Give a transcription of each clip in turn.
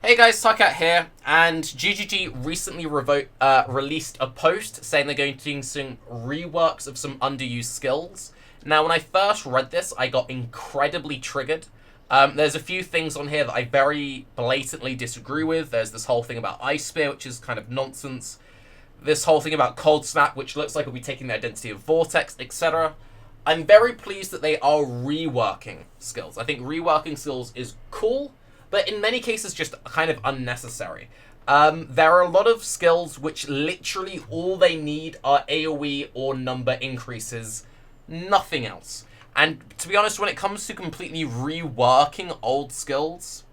Hey guys, Tarke here, and GGG recently released a post saying they're going to do some reworks of some underused skills. Now, when I first read this, I got incredibly triggered. There's a few things on here that I very blatantly disagree with. There's this whole thing about Ice Spear, which is kind of nonsense. This whole thing about Cold Snap, which looks like it'll be taking the identity of Vortex, etc. I'm very pleased that they are reworking skills. I think reworking skills is cool, but in many cases just kind of unnecessary. There are a lot of skills which literally all they need are AoE or number increases, nothing else. And to be honest, when it comes to completely reworking old skills,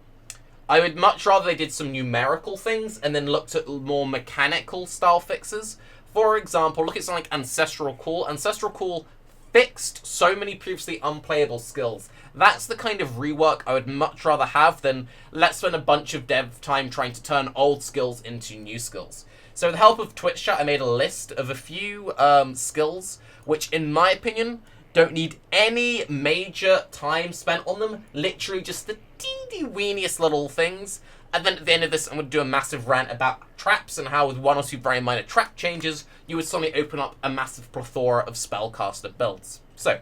I would much rather they did some numerical things and then looked at more mechanical style fixes. For example, look at something like Ancestral Call. Ancestral Call fixed so many previously unplayable skills. That's the kind of rework I would much rather have than let's spend a bunch of dev time trying to turn old skills into new skills. So with the help of Twitch chat, I made a list of a few skills which, in my opinion, don't need any major time spent on them. Literally just the teeny-weeniest little things. And then at the end of this, I'm going to do a massive rant about traps and how with one or two very minor trap changes, you would suddenly open up a massive plethora of spellcaster builds. So,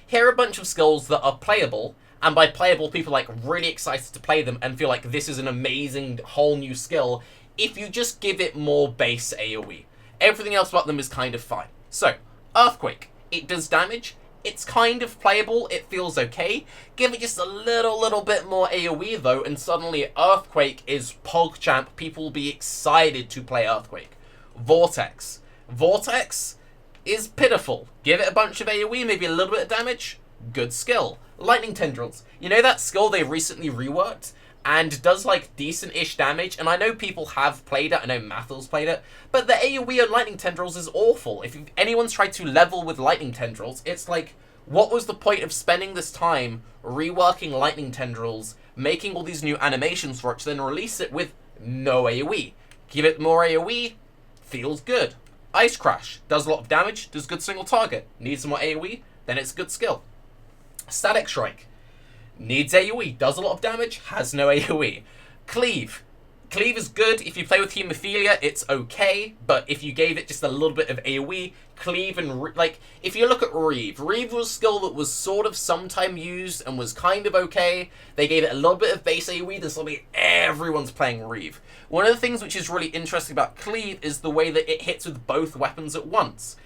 here are a bunch of skills that are playable, and by playable, people are like really excited to play them and feel like this is an amazing whole new skill if you just give it more base AoE. Everything else about them is kind of fine. So, Earthquake. It does damage. It's kind of playable, it feels okay. Give it just a little bit more AoE though, and suddenly Earthquake is PogChamp. People will be excited to play Earthquake. Vortex. Vortex is pitiful. Give it a bunch of AoE, maybe a little bit of damage. Good skill. Lightning Tendrils. You know that skill they recently reworked? And does like decent-ish damage, and I know people have played it, I know Mathel's played it, but the AoE on Lightning Tendrils is awful. If anyone's tried to level with Lightning Tendrils, it's like, what was the point of spending this time reworking Lightning Tendrils, making all these new animations for it, to then release it with no AoE? Give it more AoE, feels good. Ice Crash, does a lot of damage, does good single target. Needs some more AoE, then it's a good skill. Static Strike. Needs AoE, does a lot of damage, has no AoE. Cleave. Cleave is good. If you play with Hemophilia, it's okay. But if you gave it just a little bit of AoE, Cleave and... like, if you look at Reeve. Reeve was a skill that was sort of sometime used and was kind of okay. They gave it a little bit of base AoE, then suddenly everyone's playing Reeve. One of the things which is really interesting about Cleave is the way that it hits with both weapons at once.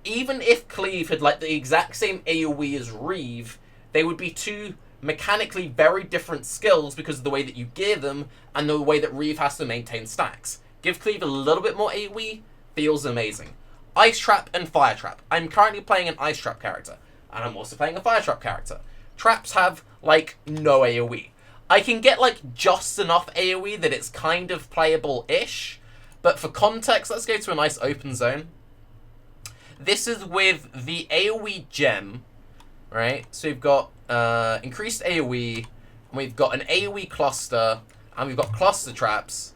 Even if Cleave had, like, the exact same AoE as Reeve, they would be two mechanically very different skills because of the way that you gear them and the way that Reeve has to maintain stacks. Give Cleave a little bit more AoE, feels amazing. Ice Trap and Fire Trap. I'm currently playing an Ice Trap character, and I'm also playing a Fire Trap character. Traps have, like, no AoE. I can get, like, just enough AoE that it's kind of playable-ish, but for context, let's go to a nice open zone. This is with the AoE gem, right? So we've got increased AoE, and we've got an AoE cluster, and we've got cluster traps.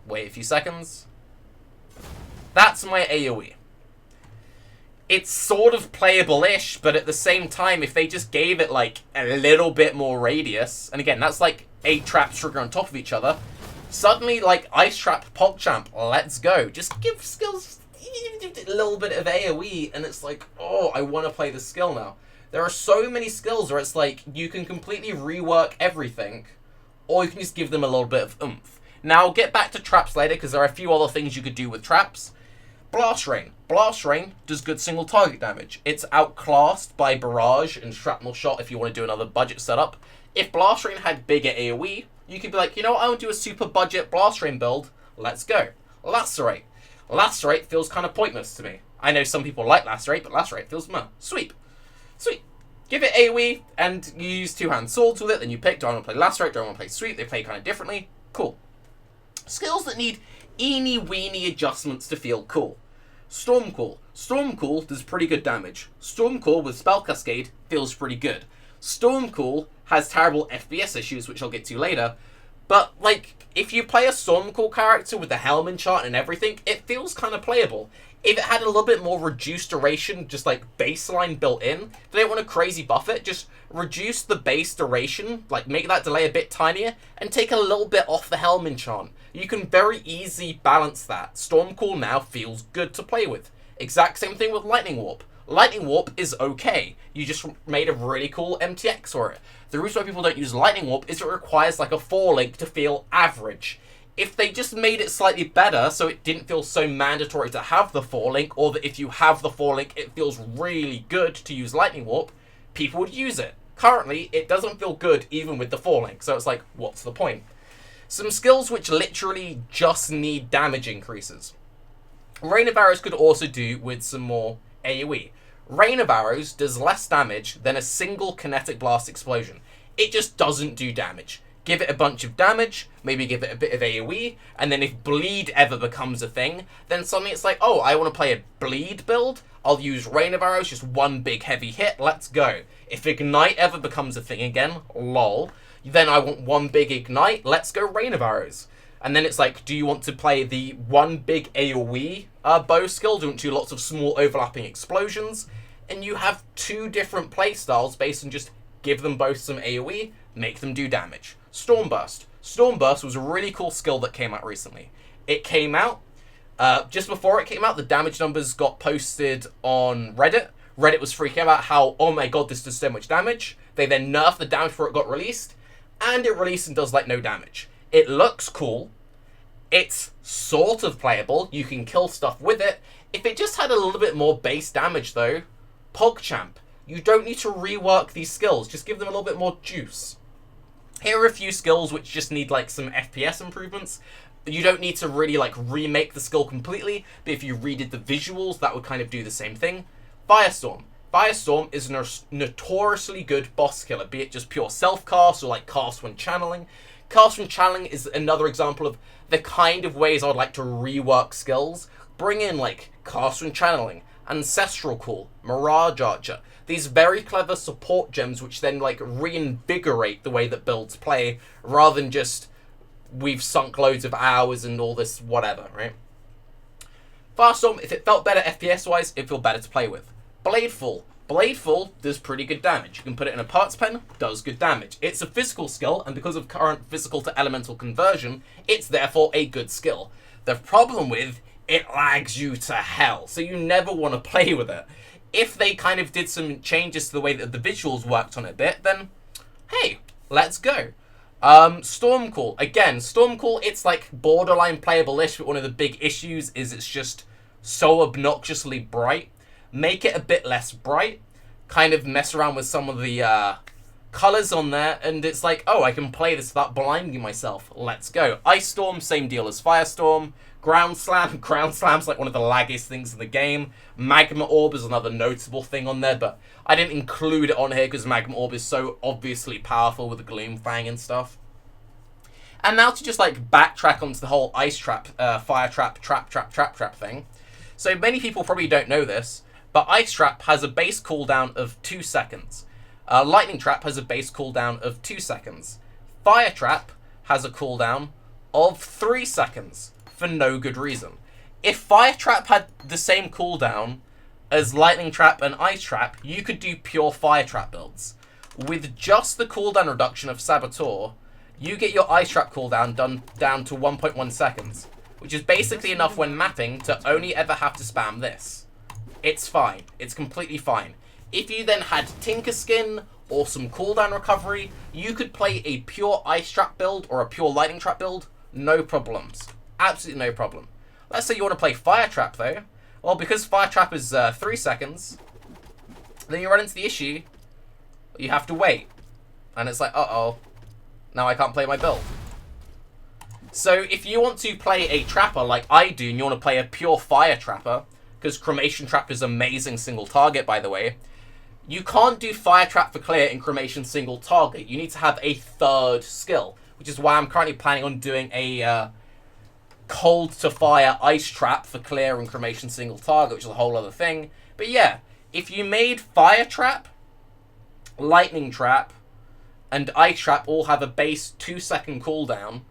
Wait a few seconds. That's my AoE. It's sort of playable-ish, but at the same time, if they just gave it, like, a little bit more radius, and again, that's like 8 traps trigger on top of each other, suddenly, like, Ice Trap, PogChamp, let's go. Just give skills a little bit of AoE, and it's like, oh, I want to play this skill now. There are so many skills where it's like, you can completely rework everything, or you can just give them a little bit of oomph. Now, I'll get back to traps later, because there are a few other things you could do with traps. Blast Rain. Blast Rain does good single target damage. It's outclassed by Barrage and Shrapnel Shot if you want to do another budget setup. If Blast Rain had bigger AoE, you could be like, you know what, I want to do a super budget Blast Rain build. Let's go. Lacerate. Lacerate feels kind of pointless to me. I know some people like Lacerate, but Lacerate feels meh. Sweep. Sweep. Give it AoE, and you use two-hand swords with it, then you pick, do I want to play Lacerate, do I want to play Sweep? They play kind of differently. Cool. Skills that need eeny-weeny adjustments to feel cool. Stormcall. Stormcall does pretty good damage. Stormcall with Spell Cascade feels pretty good. Stormcall has terrible FPS issues, which I'll get to later, but, like, if you play a Stormcall character with the Helm enchant and everything, it feels kind of playable. If it had a little bit more reduced duration, just like baseline built in, they don't want to crazy buff it, just reduce the base duration, like make that delay a bit tinier, and take a little bit off the Helm enchant. You can very easily balance that. Stormcall now feels good to play with. Exact same thing with Lightning Warp. Lightning Warp is okay. You just made a really cool MTX for it. The reason why people don't use Lightning Warp is it requires like a 4-link to feel average. If they just made it slightly better so it didn't feel so mandatory to have the 4-link, or that if you have the 4-link it feels really good to use Lightning Warp, people would use it. Currently, it doesn't feel good even with the 4-link, so it's like, what's the point? Some skills which literally just need damage increases. Rain of Arrows could also do with some more AoE. Rain of Arrows does less damage than a single kinetic blast explosion. It just doesn't do damage. Give it a bunch of damage, maybe give it a bit of AoE, and then if bleed ever becomes a thing, then suddenly it's like, oh, I want to play a bleed build, I'll use Rain of Arrows, just one big heavy hit, let's go. If Ignite ever becomes a thing again, lol, then I want one big Ignite, let's go Rain of Arrows. And then it's like, do you want to play the one big AoE bow skill? Do you want to do lots of small overlapping explosions? And you have two different playstyles based on just give them both some AoE, make them do damage. Stormburst. Stormburst was a really cool skill that came out recently. It came out, just before it came out, the damage numbers got posted on Reddit. Reddit was freaking out how, oh my god, this does so much damage. They then nerfed the damage before it got released, and it released and does like no damage. It looks cool. It's sort of playable. You can kill stuff with it. If it just had a little bit more base damage though, PogChamp. You don't need to rework these skills. Just give them a little bit more juice. Here are a few skills which just need like some FPS improvements. You don't need to really like remake the skill completely, but if you redid the visuals, that would kind of do the same thing. Firestorm. Firestorm is a notoriously good boss killer, be it just pure self-cast or like cast when channeling. Cast when channeling is another example of the kind of ways I'd like to rework skills. Bring in like cast when channeling, Ancestral Call, Mirage Archer. These very clever support gems which then like reinvigorate the way that builds play, rather than just we've sunk loads of hours and all this whatever, right? Firestorm, if it felt better FPS wise, it felt better to play with. Bladefall. Bladefall does pretty good damage. You can put it in a parts pen, does good damage. It's a physical skill, and because of current physical to elemental conversion, it's therefore a good skill. The problem with it lags you to hell, so you never want to play with it. If they kind of did some changes to the way that the visuals worked on it a bit, then hey, let's go. Stormcall. Again, Stormcall, it's like borderline playable-ish, but one of the big issues is it's just so obnoxiously bright. Make it a bit less bright. Kind of mess around with some of the colors on there, and it's like, oh, I can play this without blinding myself. Let's go. Ice Storm, same deal as Firestorm. Ground Slam. Ground Slam's like one of the laggiest things in the game. Magma Orb is another notable thing on there, but I didn't include it on here because Magma Orb is so obviously powerful with the Gloom Fang and stuff. And now to just like backtrack onto the whole Ice Trap, Fire Trap, Trap thing. So many people probably don't know this, but Ice Trap has a base cooldown of 2 seconds. Lightning Trap has a base cooldown of 2 seconds. Fire Trap has a cooldown of 3 seconds. For no good reason. If Fire Trap had the same cooldown as Lightning Trap and Ice Trap, you could do pure Fire Trap builds. With just the cooldown reduction of Saboteur, you get your Ice Trap cooldown down to 1.1 seconds, which is basically enough when mapping to only ever have to spam this. It's fine. It's completely fine. If you then had Tinker Skin or some cooldown recovery, you could play a pure Ice Trap build or a pure Lightning Trap build, no problems. Absolutely no problem. Let's say you want to play Fire Trap though. Well, because Fire Trap is 3 seconds, then you run into the issue, you have to wait. And it's like, uh-oh, now I can't play my build. So if you want to play a Trapper like I do, and you want to play a pure Fire Trapper, because Cremation Trap is amazing single target, by the way, you can't do Fire Trap for clear in Cremation single target. You need to have a third skill, which is why I'm currently planning on doing a Cold to Fire Ice Trap for clear and Cremation single target, which is a whole other thing. But yeah, if you made Fire Trap, Lightning Trap, and Ice Trap all have a base 2 second cooldown,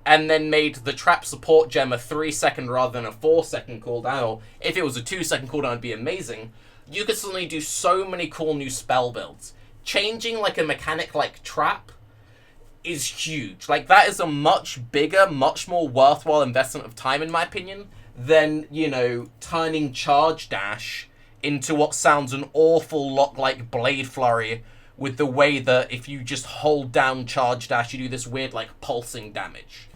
and then made the trap support gem a 3-second rather than a 4-second cooldown, or if it was a 2-second cooldown, it'd be amazing, you could suddenly do so many cool new spell builds. Changing, like, a mechanic like trap is huge. Like, that is a much bigger, much more worthwhile investment of time, in my opinion, than, you know, turning charge dash into what sounds an awful lot like Blade Flurry, with the way that if you just hold down charge dash, you do this weird, like, pulsing damage.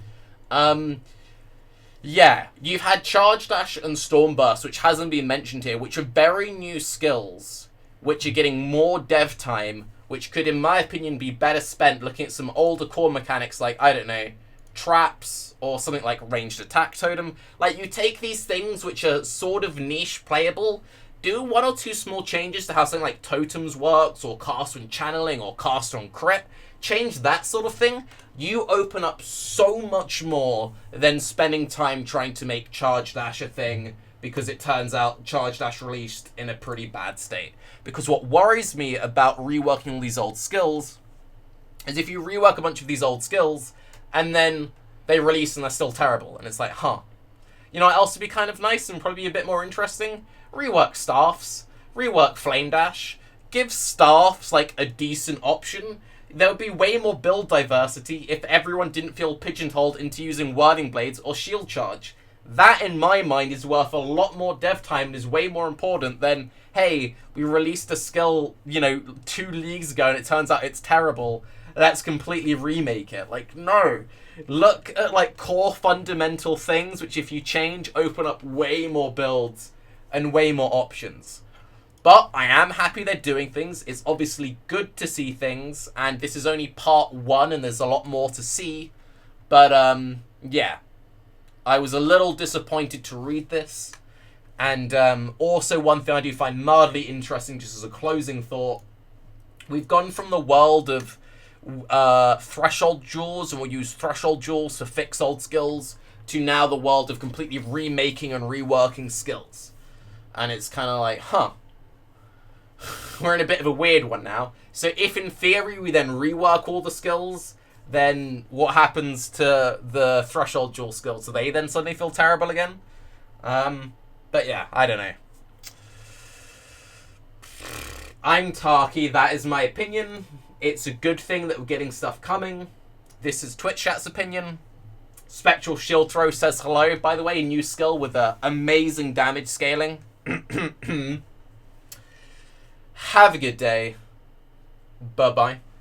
Yeah, you've had charge dash and storm burst, which hasn't been mentioned here, which are very new skills, which are getting more dev time, which could, in my opinion, be better spent looking at some older core mechanics like, I don't know, traps, or something like ranged attack totem. Like, you take these things which are sort of niche playable, do 1 or 2 small changes to how something like totems works, or cast on channeling, or cast on crit, change that sort of thing, you open up so much more than spending time trying to make charge dash a thing, because it turns out charge dash released in a pretty bad state. Because what worries me about reworking all these old skills is if you rework a bunch of these old skills, and then they release and they're still terrible, and it's like, huh. You know what else would be kind of nice and probably a bit more interesting? Rework staffs, rework flame dash, give staffs like a decent option. There would be way more build diversity if everyone didn't feel pigeonholed into using wording blades or shield charge. That, in my mind, is worth a lot more dev time and is way more important than, hey, we released a skill, you know, 2 leagues ago and it turns out it's terrible. Let's completely remake it. Like, no. Look at, like, core fundamental things, which if you change, open up way more builds and way more options. But I am happy they're doing things. It's obviously good to see things, and this is only part 1 and there's a lot more to see. But, yeah. I was a little disappointed to read this. And also one thing I do find mildly interesting, just as a closing thought, we've gone from the world of threshold jewels, and we'll use threshold jewels to fix old skills, to now the world of completely remaking and reworking skills. And it's kind of like, huh. We're in a bit of a weird one now. So if in theory we then rework all the skills, then what happens to the threshold jewel skills? Do they then suddenly feel terrible again? But yeah, I don't know. I'm Tarke, that is my opinion. It's a good thing that we're getting stuff coming. This is Twitch Chat's opinion. Spectral Shield Throw says hello, by the way, new skill with amazing damage scaling. Have a good day. Bye-bye.